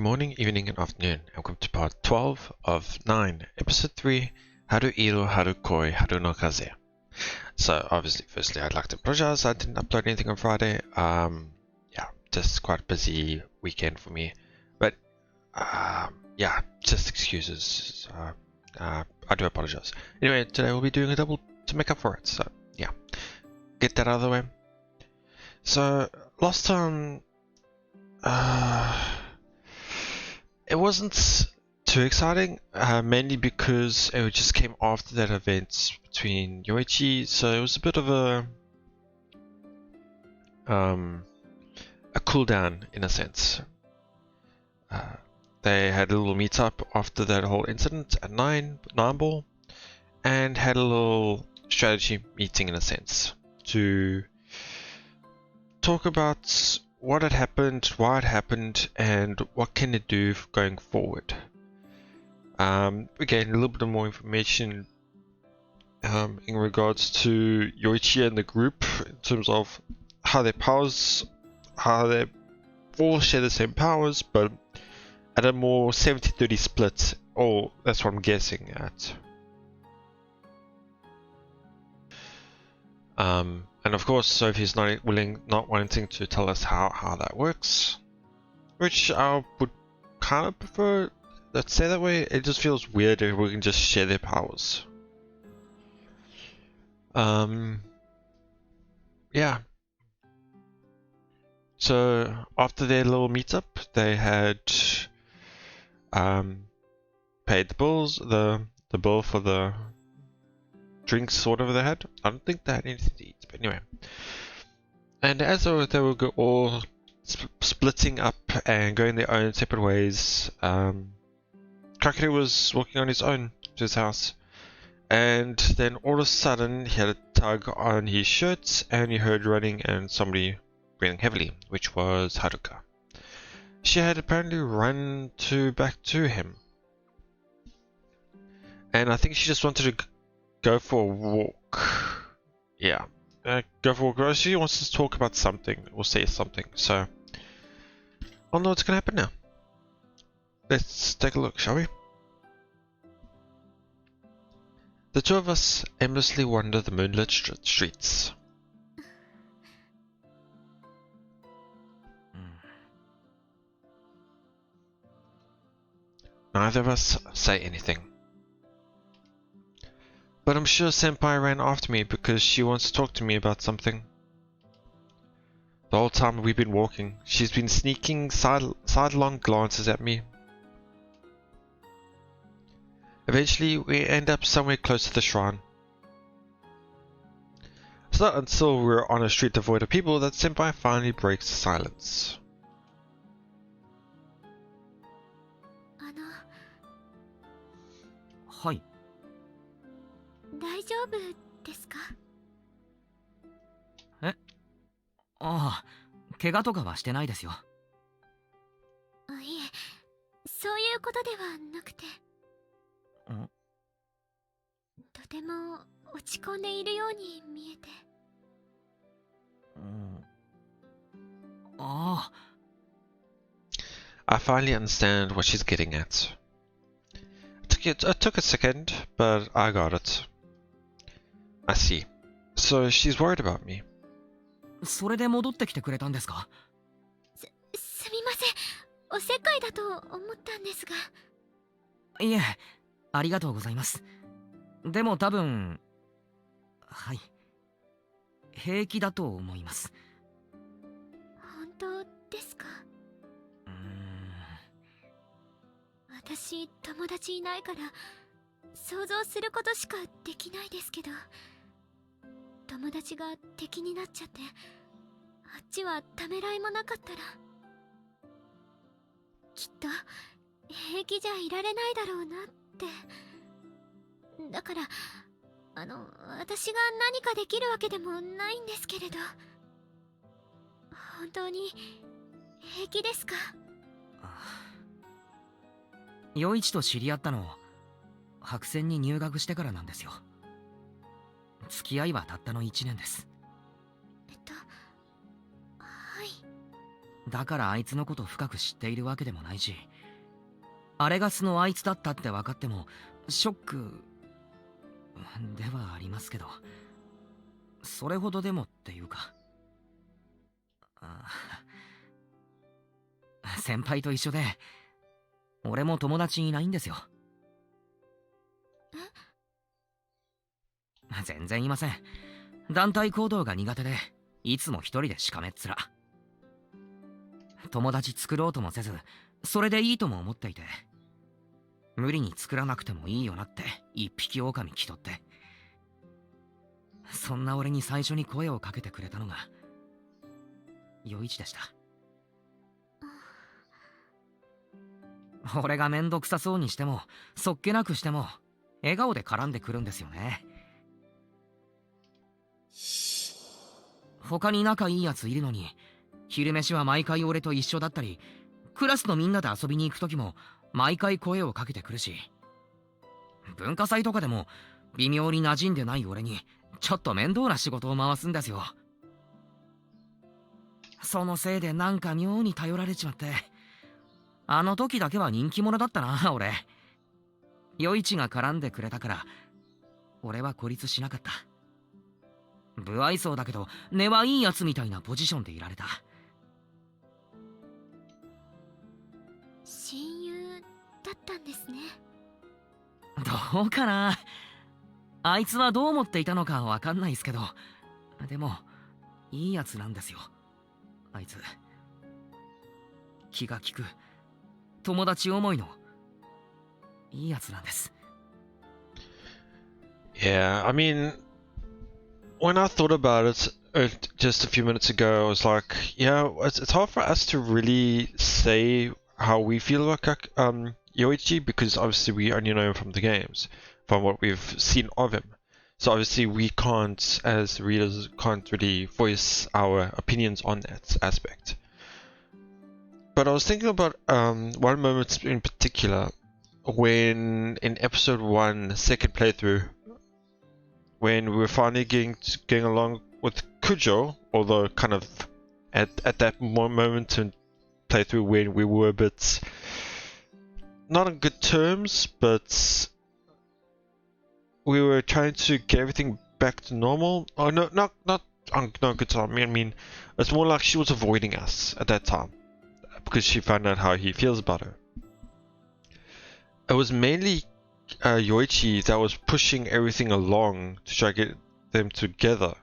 morning, evening, and afternoon. Welcome to part 12 of 9, episode 3, Haru iro haru koi haru no kaze. So, obviously, firstly, I'd like to apologize. I didn't upload anything on Friday. Yeah, just quite a busy weekend for me. But, yeah, just excuses. I do apologize. Anyway, today we'll be doing a double to make up for it. So, yeah, get that out of the way. So, last time, it wasn't too exciting, mainly because it just came after that event between Yoichi, so it was a bit of a cool down in a sense. They had a little meetup after that whole incident at 9 ball, and had a little strategy meeting in a sense to talk about what had happened, why it happened, and what can it do going forward. Again, a little bit more information in regards to Yoichi and the group in terms of how their powers, how they all share the same powers, but at a more 70-30 split. Oh, that's what I'm guessing at. And of course, Sophie's not wanting to tell us how that works, which I would kind of prefer. Let's say that way. It just feels weird if we can just share their powers. Yeah. So after their little meetup, they had paid the bills, the bill for the drinks, whatever they had. I don't think they had anything to eat, but anyway. And as they were all splitting up and going their own separate ways, Kakere was walking on his own to his house, and then all of a sudden he had a tug on his shirt and he heard running and somebody breathing heavily, which was Haruka. She had apparently run back to him, and I think she just wanted to go for a walk. Yeah, go for a walk. She wants to talk about something or say something. So I'll know what's gonna happen now. Let's take a look, shall we? The two of us aimlessly wander the moonlit streets. Neither of us say anything. But I'm sure Senpai ran after me because she wants to talk to me about something. The whole time we've been walking, she's been sneaking sidelong glances at me. Eventually, we end up somewhere close to the shrine. It's not until we're on a street devoid of people that Senpai finally breaks the silence. Hi. 大丈夫ですか? え? ああ、怪我とかはしてないですよ。いえ、そういうことではなくて。ん? とても落ち込んでいるように見えて。ああ。I finally understand what she's getting at. It took a second, but I got it. I see. So she's worried about me. それで戻ってきてくれたんですか? すみません。おせっかいだと思ったんですが。いえ、ありがとうございます。でも多分、はい。平気だと思います。本当ですか? 私、友達いないから想像することしかできないですけど、友達が敵になっちゃってあっちはためらいもなかったらきっと平気じゃいられないだろうなって。だから私が何かできるわけでもないんですけれど、本当に平気ですか？陽一と知り合ったの白線に入学してからなんですよ。付き合いはたったの1年です。はい。だからあいつのこと深く知っているわけでもないし、あれが素のあいつだったって分かってもショックではありますけど、それほどでもっていうか、先輩と一緒で俺も友達いないんですよ。全然いません。団体行動が苦手で、いつも一人でしかめっ面。友達作ろうともせず、それでいいとも思っていて、無理に作らなくてもいいよなって一匹狼気取って。そんな俺に最初に声をかけてくれたのが余一でした。俺がめんどくさそうにしても、そっけなくしても笑顔で絡んでくるんですよね。他に仲いいやついるのに、昼飯は毎回俺と一緒だったり、クラスのみんなで遊びに行く時も毎回声をかけてくるし、文化祭とかでも微妙に馴染んでない俺にちょっと面倒な仕事を回すんですよ。そのせいでなんか妙に頼られちまって、あの時だけは人気者だったな俺。余一が絡んでくれたから俺は孤立しなかった。不愛想だけど根はいいやつみたいなポジションでいられた。親友だったんですね。どうかな、あいつはどう思っていたのかわかんないですけど、でもいいやつなんですよあいつ。気が利く友達思いのいいやつなんです。 Yeah, I mean, when I thought about it just a few minutes ago, I was like, yeah, it's hard for us to really say how we feel about Yoichi, because obviously we only know him from the games, from what we've seen of him. So obviously we can't, as readers, can't really voice our opinions on that aspect. But I was thinking about one moment in particular, when in episode 1, second playthrough, when we were finally getting along with Kujo, although kind of at that moment in playthrough when we were a bit not on good terms, but we were trying to get everything back to normal. Oh no, not on no good time. I mean, it's more like she was avoiding us at that time because she found out how he feels about her. It was mainly Yoichi that was pushing everything along to try to get them together.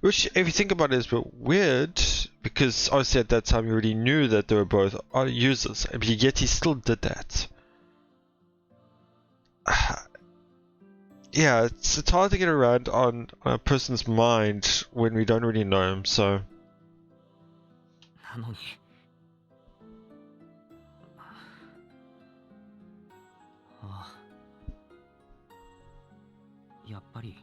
Which, if you think about it, is a bit weird, because obviously at that time you already knew that they were both users, but yet he still did that. Yeah, it's hard to get around on a person's mind when we don't really know him, so... なのにやっぱり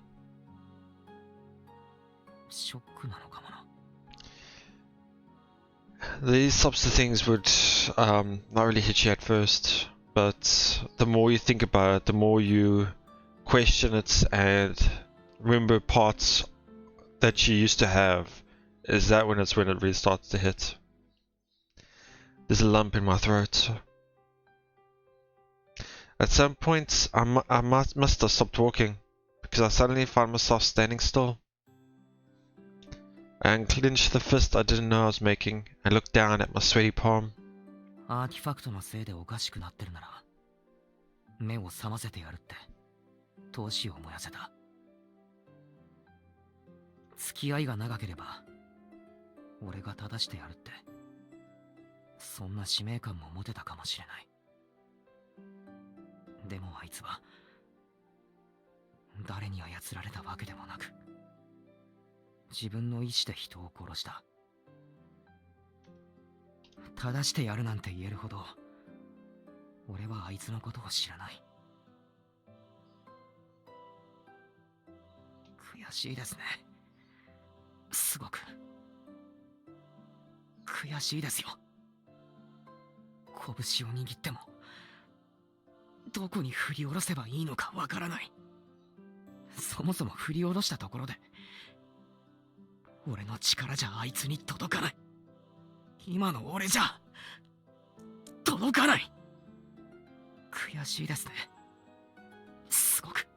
ショックなのかもな。 These types of things would not really hit you at first, but the more you think about it, the more you question it and remember parts that you used to have, is that when it's when it really starts to hit. There's a lump in my throat. At some point, I must have stopped walking, because I suddenly found myself standing still. I unclenched the fist I didn't know I was making and looked down at my sweaty palm. アーティファクトのせいでおかしくなってるなら目を覚ませてやるって闘志を燃やせた。付き合いが長ければ俺が正してやるって、そんな使命感も持てたかもしれない。でもあいつは誰に操られたわけでもなく、自分の意志で人を殺した。正してやるなんて言えるほど俺はあいつのことを知らない。悔しいですね。すごく悔しいですよ。拳を握ってもどこに振り下ろせばいいのかわからない。そもそも振り下ろしたところで俺の力じゃあいつに届かない。今の俺じゃ届かない。悔しいですね。すごく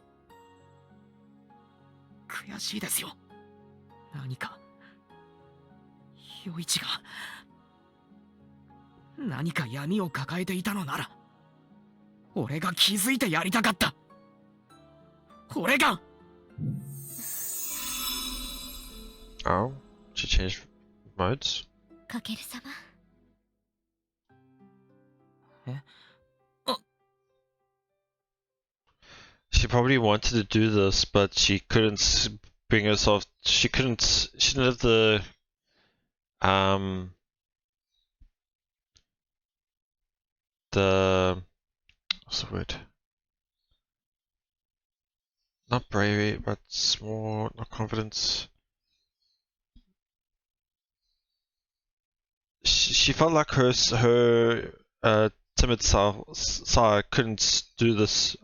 悔しいですよ。何か陽一が何か闇を抱えていたのなら、俺が気づいてやりたかった。俺が。 Oh, she changed modes. かける様。She probably wanted to do this, but she couldn't bring herself. She couldn't. She didn't have the what's the word? Not bravery, but more not confidence. She felt like her timid side couldn't do this.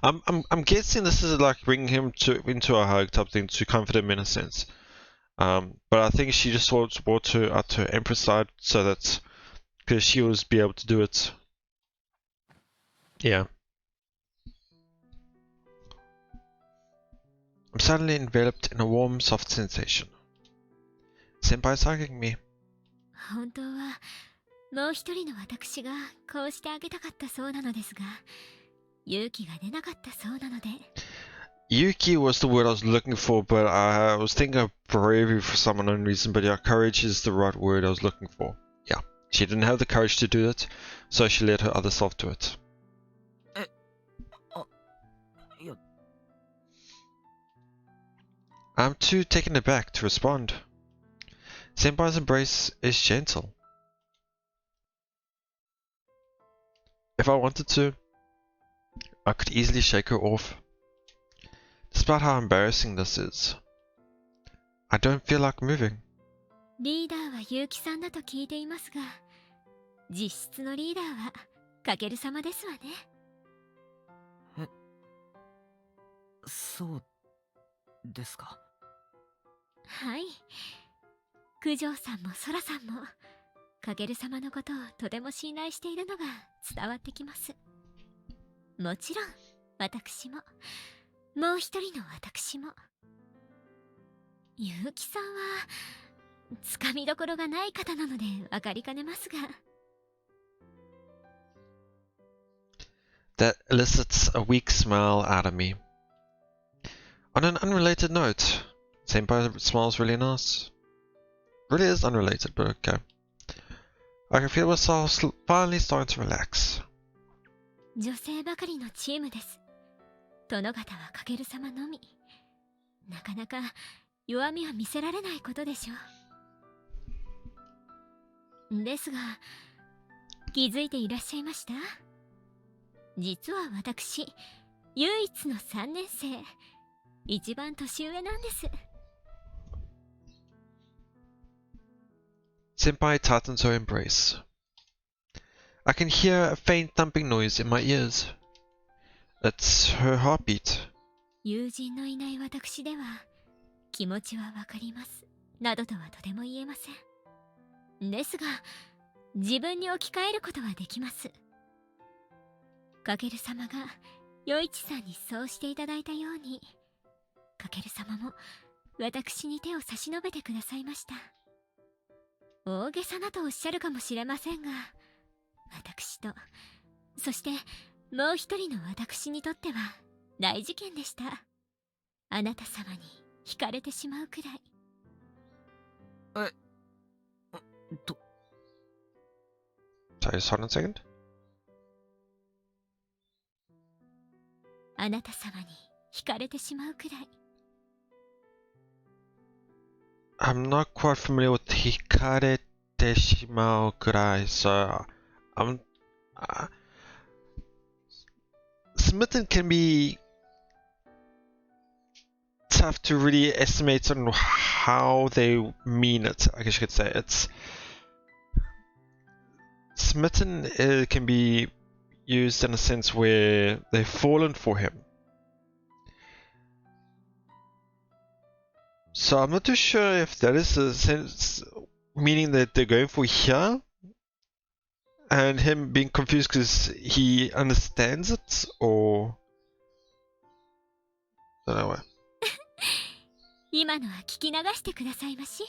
I'm guessing this is like bringing him into a hug type thing to comfort him in a sense. But I think she just brought her out to her Empress side so that because she was be able to do it. Yeah. I'm suddenly enveloped in a warm, soft sensation. Senpai's hugging me. 本当はもう一人の私がこうしてあげたかったそうなのですが、勇気が出なかったそうなので。Yuki was the word I was looking for, but I was thinking of bravery for some unknown reason, but yeah, courage is the right word I was looking for. Yeah, she didn't have the courage to do it, so she let her other self do it. I'm too taken aback to respond. Senpai's embrace is gentle. If I wanted to, I could easily shake her off. Despite how embarrassing this is, I don't feel like moving. リーダーは結城さんだと聞いていますが、実質のリーダーはかける様ですわね。そうですか。はい。九条さんも空さんもかける様のことをとても信頼しているのが伝わってきます。もちろん私も、もう一人の私も。結城さんはつかみどころがない方なので分かりかねますが。That elicits a weak smile out of me. On an unrelated note, Senpai smiles really nice. Really is unrelated, but okay. I can feel myself finally starting to relax. 女性ばかりのチームです。殿方はかける様のみ。なかなか弱みは見せられないことでしょう。ですが、気づいていらっしゃいました？実は私、唯一の3年生、一番年上なんです。Senpai tightens her embrace. I can hear a faint thumping noise in my ears. It's her heartbeat. 友人のいない私では、気持ちはわかります。などとはとても言えません。ですが、自分に置き換えることはできます。かける様が、与一さんにそうしていただいたように、かける様も、私に手を差し伸べてくださいました。大げさなとおっしゃるかもしれませんが、私と、そしてもう一人の私にとっては大事件でした。あなた様に惹かれてしまうくらい。Sorry, just hold on a second. あなた様に惹かれてしまうくらい。I'm not quite familiar with Hikare Shimao Kurai, so smitten can be tough to really estimate on how they mean it, I guess you could say. It's smitten can be used in a sense where they've fallen for him. So I'm not too sure if that is a sense meaning that they're going for here, and him being confused because he understands it, or I don't know. 今のは聞き流してくださいまし。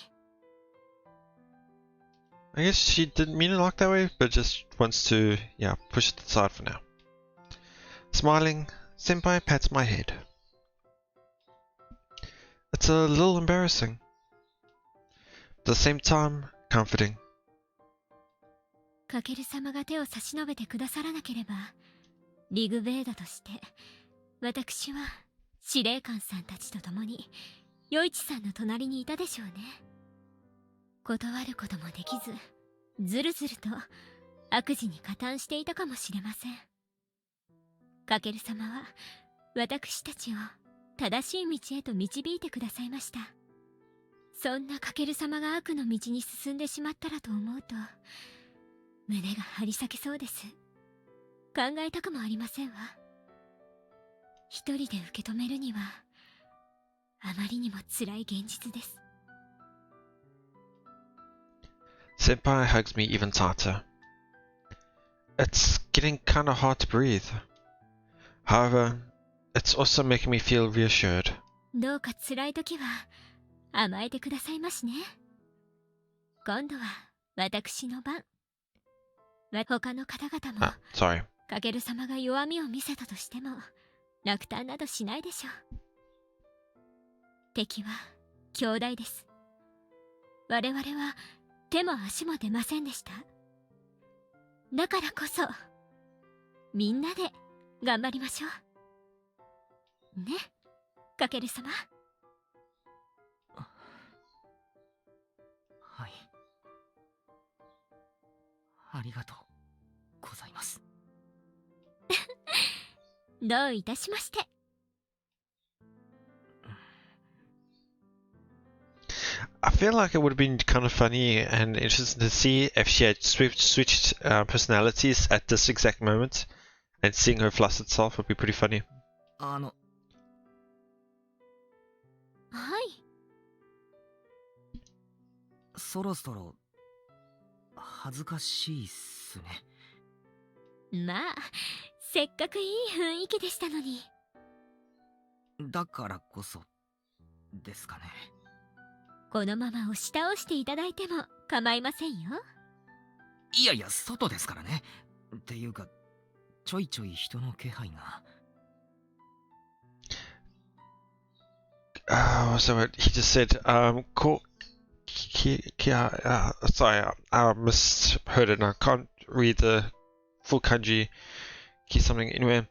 I guess she didn't mean it like that way, but just wants to, yeah, push it aside for now. Smiling, Senpai pats my head. It's a little embarrassing. At the same time, comforting. かける様が手を差し伸べてくださらなければ、リグベードとして私は司令官さんたちと共に余一さんの隣にいたでしょうね。断ることもできず、ずるずると悪事に加担していたかもしれません。かける様は私たちを正しい道へと導いてくださいました。そんなかける様が悪の道に進んでしまったらと思うと胸が張り裂けそうです。考えたくもありませんわ。一人で受け止めるにはあまりにも辛い現実です。 Senpai hugs me even tighter. It's getting kinda hard to breathe. However, it's also making me feel reassured. どうか辛い時は甘えてくださいましね。今度は私の番。他の方々も sorry. かける様が弱みを見せたとしても落胆などしないでしょう。敵は兄弟です。我々は手も足も出ませんでした。だからこそみんなで頑張りましょうね、かける様。はい、ありがとうございます。どういたしまして。I feel like it would have been kind of funny and interesting to see if she had switched personalities at this exact moment, and seeing her flustered self would be pretty funny. はい。そろそろ恥ずかしいっすね。まあ、せっかくいい雰囲気でしたのに。だからこそですかね。このまま押し倒していただいても構いませんよ。いやいや、外ですからね。っていうか、ちょいちょい人の気配が。So what he just said, sorry, I misheard it and I can't read the full kanji. Key something anyway.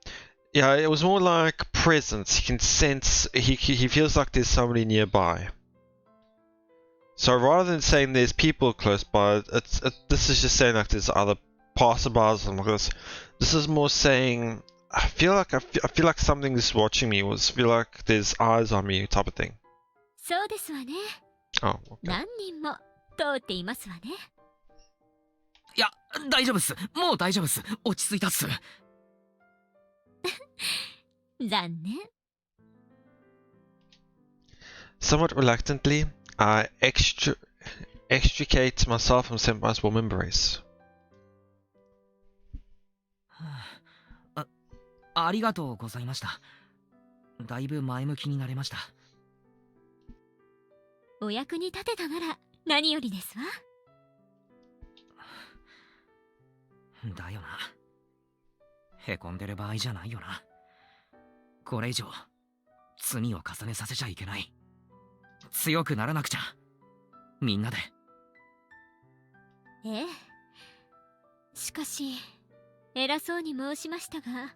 Yeah, it was more like presence. He can sense, he feels like there's somebody nearby. So rather than saying there's people close by, this is just saying like there's other passerbys and like this. This is more saying, I feel like something's watching me. Feel like there's eyes on me type of thing. そうですわね。Oh, okay. 何人も通っていますわね。いや、大丈夫っす。もう大丈夫っす。落ち着いたっす。残念。Somewhat reluctantly, I extricate myself from Senpai's warm embrace. ありがとうございました。だいぶ前向きになれました。お役に立てたなら何よりですわ。だよな。へこんでる場合じゃないよな。これ以上罪を重ねさせちゃいけない。強くならなくちゃ。みんなで。ええ。しかし偉そうに申しましたが、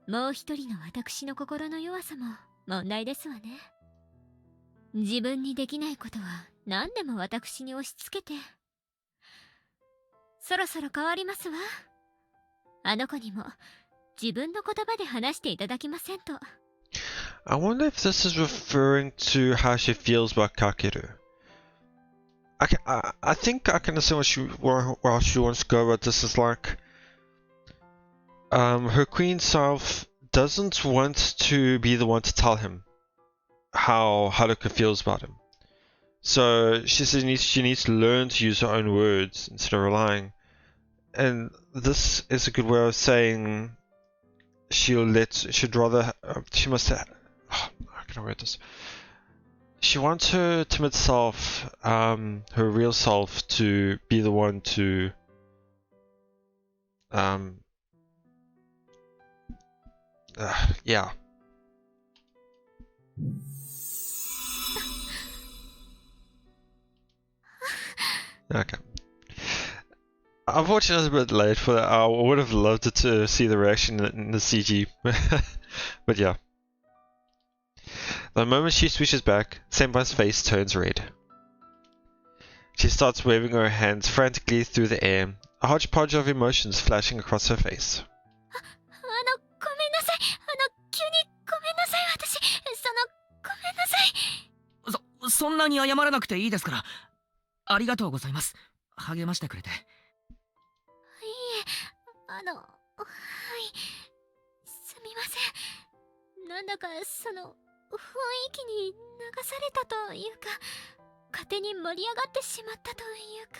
もう一人の私の心の弱さも問題ですわね。自分にできないことは何でも私に押し付けて。そろそろ変わりますわ。あの子にも自分の言葉で話していただきませんと。I wonder if this is referring to how she feels about Kakeru. I think I can understand where she wants to go, but this is like her queen self doesn't want to be the one to tell him how Haruka feels about him. So she says she needs to learn to use her own words instead of relying. And this is a good way of saying she must have, how can I word this? She wants her timid self, her real self, to be the one to yeah. Okay. Unfortunately, it's a bit late for that. I would have loved it to see the reaction in the CG, but yeah. The moment she switches back, Senpai's face turns red. She starts waving her hands frantically through the air, a hodgepodge of emotions flashing across her face. ごめんなさい。急にごめんなさい。私、ごめんなさい。そんなに謝らなくていいですから。ありがとうございます。励ましてくれて。いいえ、はい、すみません。なんだか雰囲気に流されたというか、勝手に盛り上がってしまったというか。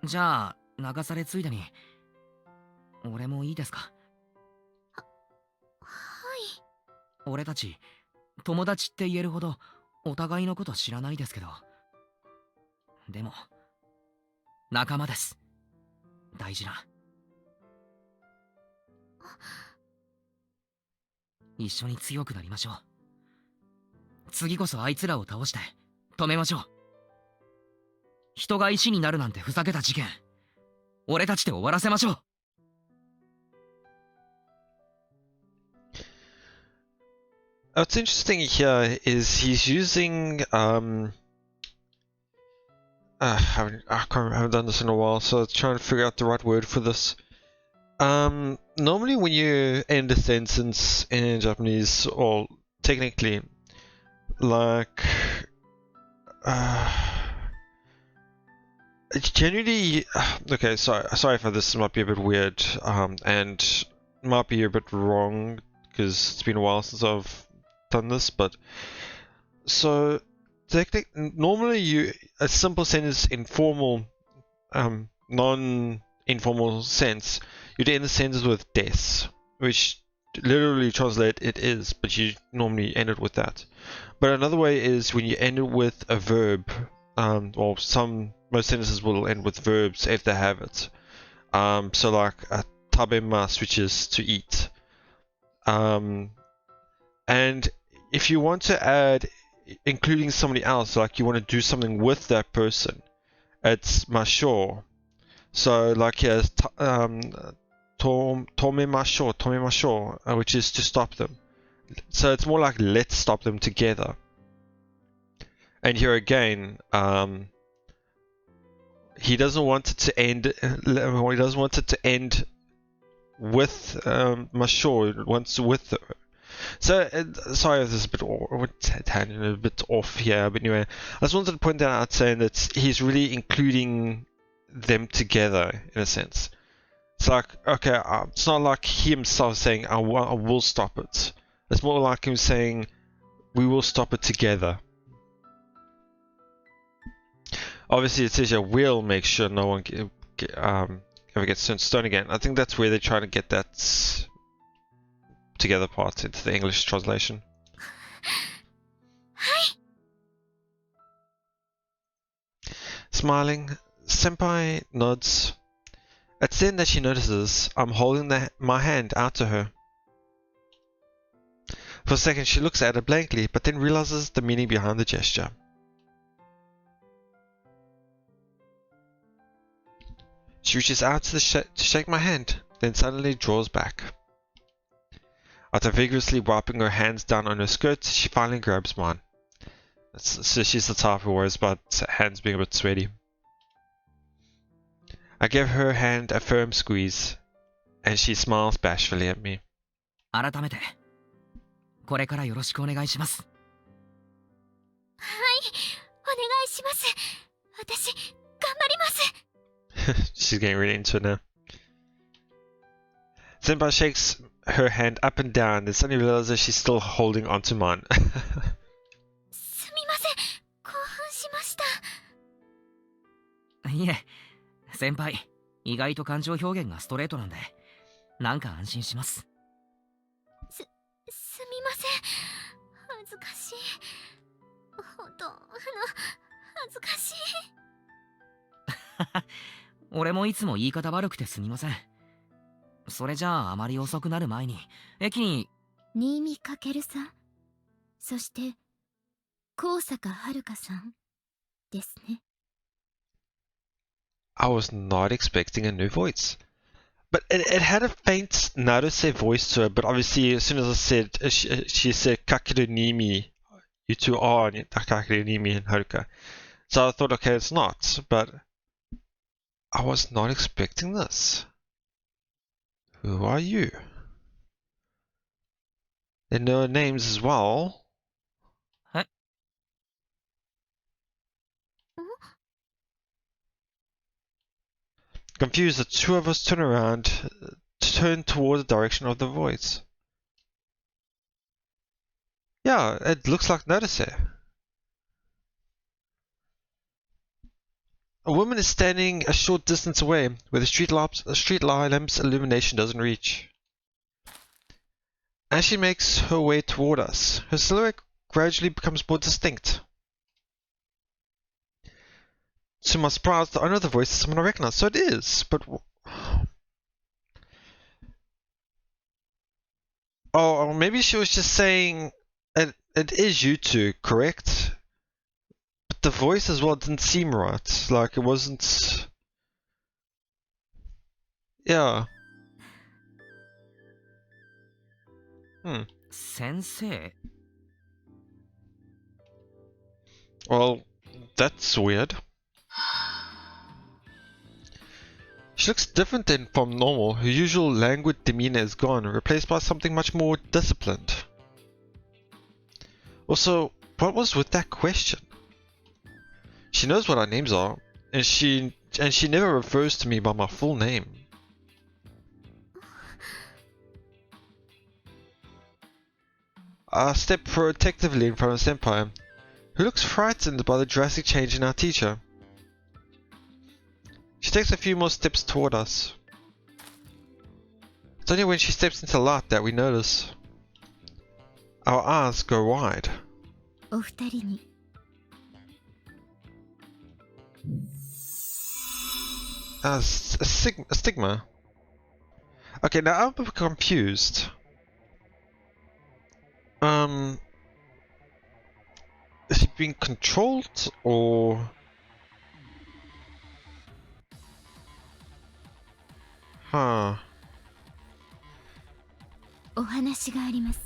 じゃあ、流されついでに、俺もいいですか？はい。俺たち、友達って言えるほど、お互いのこと知らないですけど。でも、仲間です。大事な。一緒に強くなりましょう。次こそあいつらを倒して止めましょう。人が石になるなんてふざけた事件、俺たちで終わらせましょう。What's interesting here is he's using I haven't done this in a while, so I'm trying to figure out the right word for this. Normally when you end a sentence in Japanese, or technically, like, generally, okay, sorry if this might be a bit weird, and might be a bit wrong, because it's been a while since I've done this, but, so, normally a simple sentence in formal, non-informal sense, you'd end the sentence with des, which literally translate it is, but you normally end it with that. But another way is when you end it with a verb, or most sentences will end with verbs if they have it. So like tabemasu, which is to eat. And if you want to add including somebody else, like you want to do something with that person, it's masho. So like here's tomemashou, which is to stop them. So it's more like let's stop them together. And here again, he doesn't want it to end. He doesn't want it to end with masho. He wants with her. So, sorry if this is a bit off here, but anyway, I just wanted to point that out, saying that he's really including them together in a sense. It's like, okay, it's not like he himself saying, I will stop it. It's more like him saying, we will stop it together. Obviously, it says, we'll make sure no one ever gets turned stone again. I think that's where they're trying to get that together part into the English translation. Smiling, Senpai nods. It's then that she notices I'm holding my hand out to her. For a second she looks at it blankly, but then realizes the meaning behind the gesture. She reaches out to shake my hand, then suddenly draws back. After vigorously wiping her hands down on her skirt, she finally grabs mine. So she's the type who worries about hands being a bit sweaty. I give her hand a firm squeeze, and she smiles bashfully at me. 改めて、これからよろしくお願いします。はい、お願いします。私、頑張ります。She's getting really into it now. Senpai shakes her hand up and down, then suddenly realizes she's still holding onto mine. すみません、興奮いえ、先輩、意外と感情表現がストレートなんで、なんか安心します。すみません。恥ずかしい。本当、恥ずかしい。俺もいつも言い方悪くてすみません。それじゃああまり遅くなる前に、駅に。新見かけるさん、そして、高坂遥さんですね。I was not expecting a new voice. But it had a faint Naruse voice to it, but obviously as soon as I said, she said Kakeru Nimi, you two are Kakeru Nimi and Haruka. So I thought, okay, it's not, but I was not expecting this. Who are you? They know names as well. Huh? Confused, the two of us turn around, turn toward the direction of the voice. Yeah, it looks like Naruse. A woman is standing a short distance away, where the street lamp's illumination doesn't reach. As she makes her way toward us, her silhouette gradually becomes more distinct. To my surprise, the owner of the voice is someone I recognize. So it is, but... Oh, maybe she was just saying... It is you two, correct? But the voice as well didn't seem right. Like, it wasn't... Yeah. 先生。 Well, that's weird. She looks different then from normal. Her usual languid demeanor is gone, replaced by something much more disciplined. Also, what was with that question? She knows what our names are, and she never refers to me by my full name. I step protectively in front of Senpai, who looks frightened by the drastic change in our teacher. She takes a few more steps toward us. It's only when she steps into light that we notice. Our eyes go wide. お二人に。A stigma. Okay, now I'm a bit confused. Is he being controlled or? Huh. お話があります。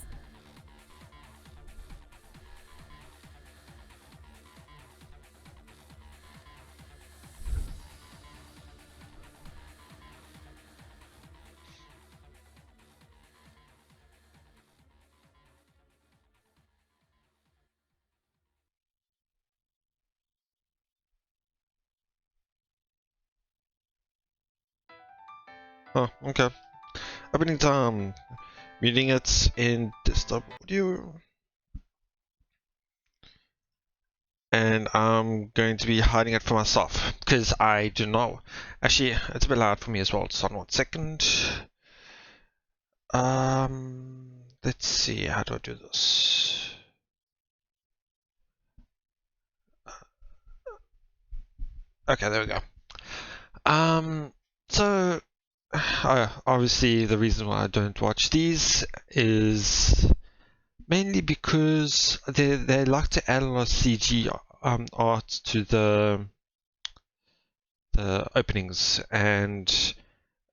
Oh, okay. Opening time. Muting it in desktop audio. And I'm going to be hiding it for myself because I do not. Actually, it's a bit loud for me as well. Just on 1 second. Let's see. How do I do this? Okay, there we go. So obviously the reason why I don't watch these is mainly because they like to add a lot of CG art to the openings, and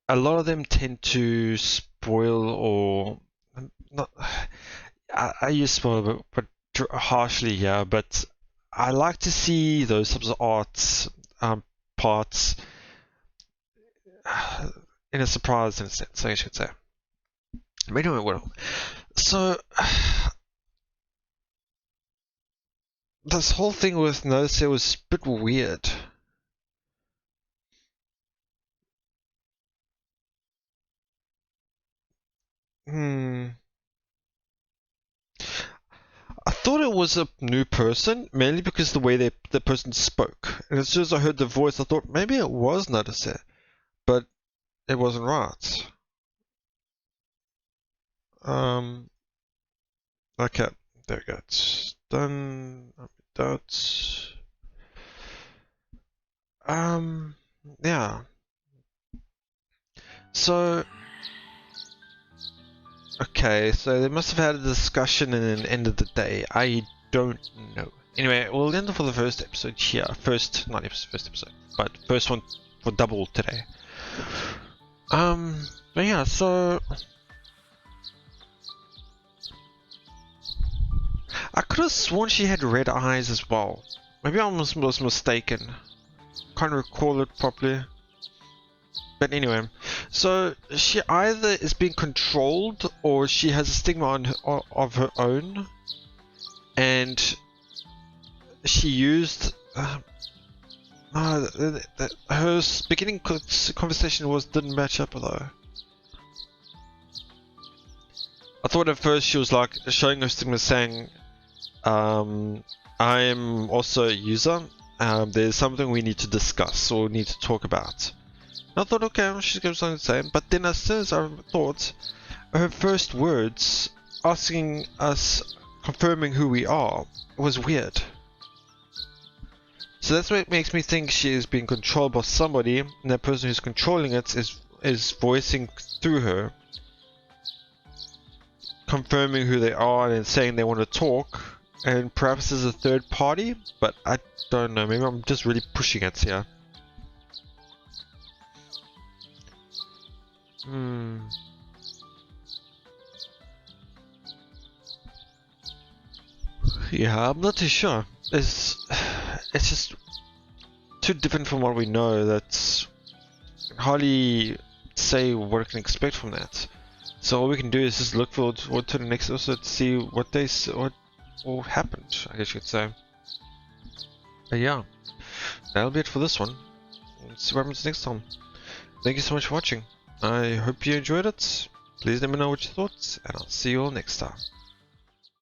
a lot of them tend to spoil or not. I use spoil, but harshly, yeah. But I like to see those types of arts parts in a surprise, in a sense, I should say. But anyway, well, so this whole thing with Nose was a bit weird. I thought it was a new person, mainly because the way the person spoke. And as soon as I heard the voice, I thought maybe it was Naruse, but it wasn't right. Okay, there we go. It's done. That's yeah. So okay, so they must have had a discussion and then ended the day. I don't know. Anyway, we'll end it for the first episode here. First episode, but first one for double today. But yeah, so I could have sworn she had red eyes as well. Maybe I was mistaken. Can't recall it properly. But anyway, so she either is being controlled or she has a stigma of her own, and she used her beginning conversation didn't match up though. I thought at first she was like showing her stigma, saying, "I'm also a user. There's something we need to discuss or need to talk about." I thought, okay, she's going to something the same, but then as soon as I thought, her first words, asking us, confirming who we are, was weird. So that's what makes me think she is being controlled by somebody, and that person who's controlling it is voicing through her, confirming who they are and saying they want to talk, and perhaps as a third party, but I don't know, maybe I'm just really pushing it here. Yeah, I'm not too sure. It's just too different from what we know that hardly say what we can expect from that. So all we can do is just look forward to the next episode to see what happened, I guess you could say. But yeah, that'll be it for this one. Let's see what happens next time. Thank you so much for watching. I hope you enjoyed it. Please let me know what you thought, and I'll see you all next time.